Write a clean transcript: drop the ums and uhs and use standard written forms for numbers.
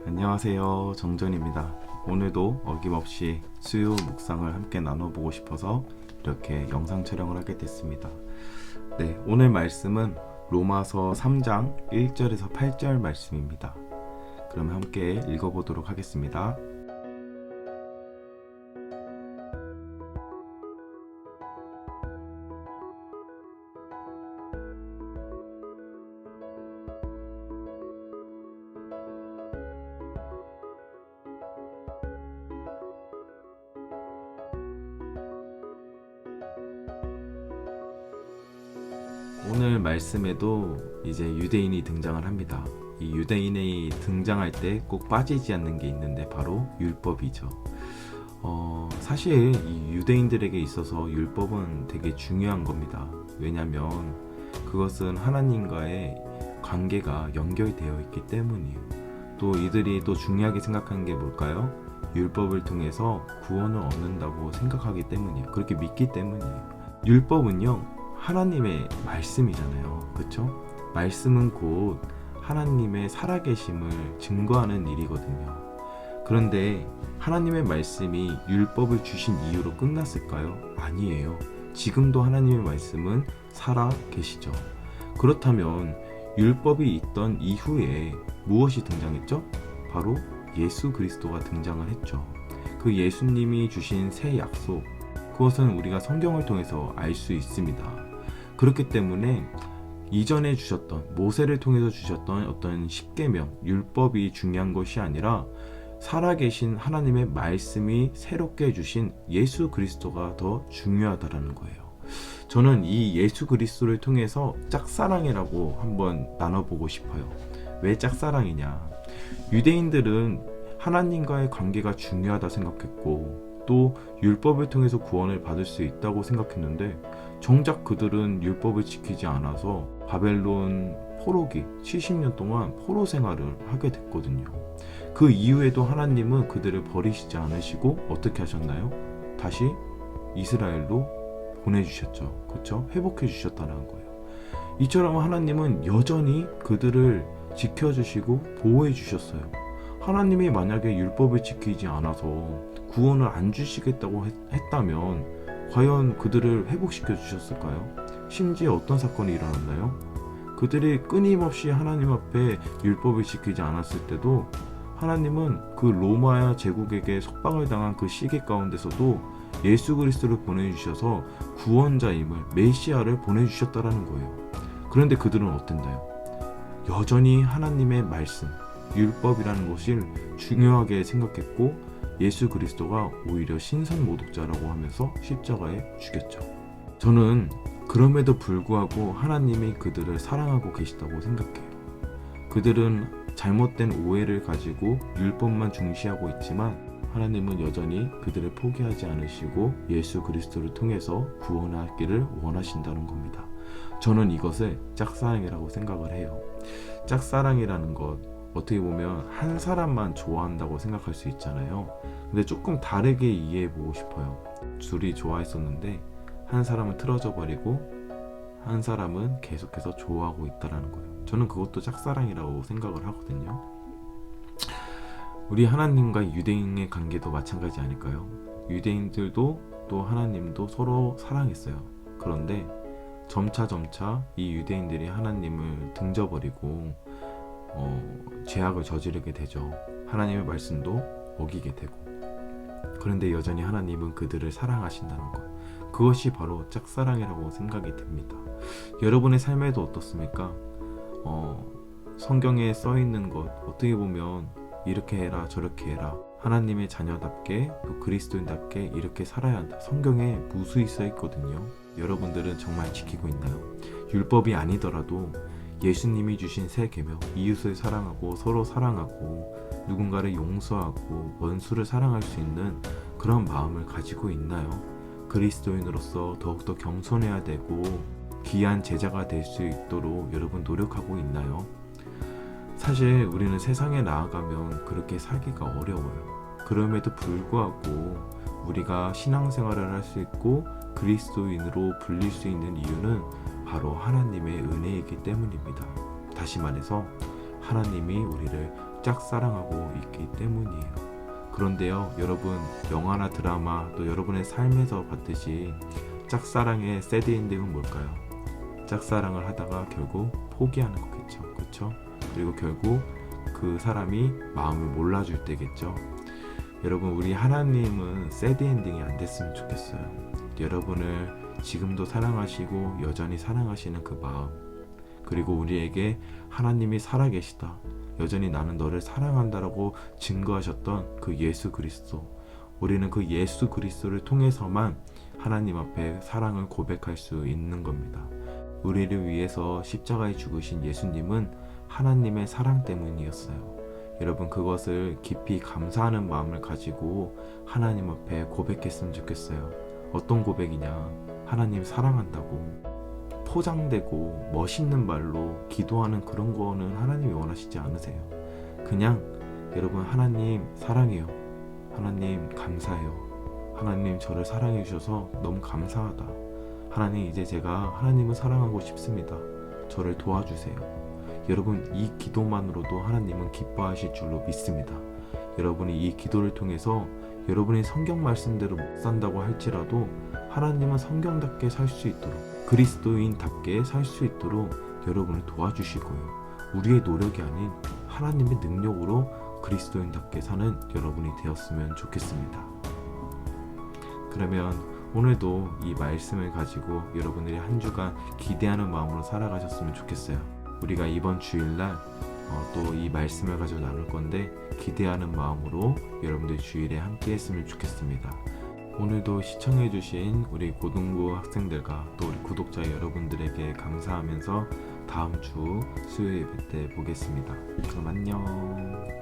안녕하세요, 정전입니다. 오늘도 어김없이 수요 묵상을 함께 나눠보고 싶어서 이렇게 영상 촬영을 하게 됐습니다. 네, 오늘 말씀은 로마서 3장 1절에서 8절 말씀입니다. 그럼 함께 읽어보도록 하겠습니다. 오늘 말씀에도 이제 유대인이 등장을 합니다. 이 유대인이 등장할 때 꼭 빠지지 않는 게 있는데 바로 율법이죠. 사실 이 유대인들에게 있어서 율법은 되게 중요한 겁니다. 왜냐하면 그것은 하나님과의 관계가 연결되어 있기 때문이에요. 또 이들이 또 중요하게 생각하는 게 뭘까요? 율법을 통해서 구원을 얻는다고 생각하기 때문이에요. 그렇게 믿기 때문이에요. 율법은요, 하나님의 말씀이잖아요. 그렇죠? 말씀은 곧 하나님의 살아계심을 증거하는 일이거든요. 그런데 하나님의 말씀이 율법을 주신 이유로 끝났을까요? 아니에요. 지금도 하나님의 말씀은 살아계시죠. 그렇다면 율법이 있던 이후에 무엇이 등장했죠? 바로 예수 그리스도가 등장을 했죠. 그 예수님이 주신 새 약속, 그것은 우리가 성경을 통해서 알 수 있습니다. 그렇기 때문에 이전에 주셨던, 모세를 통해서 주셨던 어떤 십계명, 율법이 중요한 것이 아니라 살아계신 하나님의 말씀이 새롭게 주신 예수 그리스도가 더 중요하다라는 거예요. 저는 이 예수 그리스도를 통해서 짝사랑이라고 한번 나눠보고 싶어요. 왜 짝사랑이냐? 유대인들은 하나님과의 관계가 중요하다 생각했고, 또 율법을 통해서 구원을 받을 수 있다고 생각했는데, 정작 그들은 율법을 지키지 않아서 바벨론 포로기 70년 동안 포로 생활을 하게 됐거든요. 그 이후에도 하나님은 그들을 버리시지 않으시고 어떻게 하셨나요? 다시 이스라엘로 보내주셨죠. 그렇죠? 회복해 주셨다는 거예요. 이처럼 하나님은 여전히 그들을 지켜주시고 보호해 주셨어요. 하나님이 만약에 율법을 지키지 않아서 구원을 안 주시겠다고 했다면 과연 그들을 회복시켜 주셨을까요? 심지어 어떤 사건이 일어났나요? 그들이 끊임없이 하나님 앞에 율법을 지키지 않았을 때도 하나님은 그 로마 제국에게 석방을 당한 그 시기 가운데서도 예수 그리스도를 보내주셔서 구원자임을, 메시아를 보내주셨다라는 거예요. 그런데 그들은 어땠나요? 여전히 하나님의 말씀, 율법이라는 것을 중요하게 생각했고, 예수 그리스도가 오히려 신성모독자라고 하면서 십자가에 죽였죠. 저는 그럼에도 불구하고 하나님이 그들을 사랑하고 계시다고 생각해요. 그들은 잘못된 오해를 가지고 율법만 중시하고 있지만 하나님은 여전히 그들을 포기하지 않으시고 예수 그리스도를 통해서 구원하기를 원하신다는 겁니다. 저는 이것을 짝사랑이라고 생각을 해요. 짝사랑이라는 것, 어떻게 보면 한 사람만 좋아한다고 생각할 수 있잖아요. 근데 조금 다르게 이해해 보고 싶어요. 둘이 좋아했었는데 한 사람은 틀어져 버리고 한 사람은 계속해서 좋아하고 있다라는 거예요. 저는 그것도 짝사랑이라고 생각을 하거든요. 우리 하나님과 유대인의 관계도 마찬가지 아닐까요? 유대인들도 또 하나님도 서로 사랑했어요. 그런데 점차 이 유대인들이 하나님을 등져버리고 죄악을 저지르게 되죠. 하나님의 말씀도 어기게 되고. 그런데 여전히 하나님은 그들을 사랑하신다는 것, 그것이 바로 짝사랑이라고 생각이 됩니다. 여러분의 삶에도 어떻습니까? 성경에 써있는 것, 어떻게 보면 이렇게 해라 저렇게 해라, 하나님의 자녀답게 또 그리스도인답게 이렇게 살아야 한다, 성경에 무수히 써있거든요. 여러분들은 정말 지키고 있나요? 율법이 아니더라도 예수님이 주신 새 계명, 이웃을 사랑하고 서로 사랑하고 누군가를 용서하고 원수를 사랑할 수 있는 그런 마음을 가지고 있나요? 그리스도인으로서 더욱더 겸손해야 되고 귀한 제자가 될 수 있도록 여러분 노력하고 있나요? 사실 우리는 세상에 나아가면 그렇게 살기가 어려워요. 그럼에도 불구하고 우리가 신앙생활을 할 수 있고 그리스도인으로 불릴 수 있는 이유는 바로 하나님의 은혜이기 때문입니다. 다시 말해서 하나님이 우리를 짝사랑하고 있기 때문이에요. 그런데요, 여러분, 영화나 드라마 또 여러분의 삶에서 봤듯이 짝사랑의 새드 엔딩은 뭘까요? 짝사랑을 하다가 결국 포기하는 거겠죠. 그렇죠? 그리고 결국 그 사람이 마음을 몰라줄 때겠죠. 여러분, 우리 하나님은 새드 엔딩이 안 됐으면 좋겠어요. 여러분을 지금도 사랑하시고 여전히 사랑하시는 그 마음, 그리고 우리에게 하나님이 살아계시다, 여전히 나는 너를 사랑한다라고 증거하셨던 그 예수 그리스도, 우리는 그 예수 그리스도를 통해서만 하나님 앞에 사랑을 고백할 수 있는 겁니다. 우리를 위해서 십자가에 죽으신 예수님은 하나님의 사랑 때문이었어요. 여러분, 그것을 깊이 감사하는 마음을 가지고 하나님 앞에 고백했으면 좋겠어요. 어떤 고백이냐? 하나님 사랑한다고 포장되고 멋있는 말로 기도하는 그런 거는 하나님이 원하시지 않으세요. 그냥 여러분, 하나님 사랑해요. 하나님 감사해요. 하나님 저를 사랑해 주셔서 너무 감사하다. 하나님, 이제 제가 하나님을 사랑하고 싶습니다. 저를 도와주세요. 여러분, 이 기도만으로도 하나님은 기뻐하실 줄로 믿습니다. 여러분이 이 기도를 통해서 여러분이 성경 말씀대로 못 산다고 할지라도 하나님은 성경답게 살 수 있도록, 그리스도인답게 살 수 있도록 여러분을 도와주실 거예요. 우리의 노력이 아닌 하나님의 능력으로 그리스도인답게 사는 여러분이 되었으면 좋겠습니다. 그러면 오늘도 이 말씀을 가지고 여러분들이 한 주간 기대하는 마음으로 살아가셨으면 좋겠어요. 우리가 이번 주일날 또 이 말씀을 가지고 나눌 건데, 기대하는 마음으로 여러분들 주일에 함께 했으면 좋겠습니다. 오늘도 시청해주신 우리 고등부 학생들과 또 우리 구독자 여러분들에게 감사하면서 다음 주 수요일 때 보겠습니다. 그럼 안녕.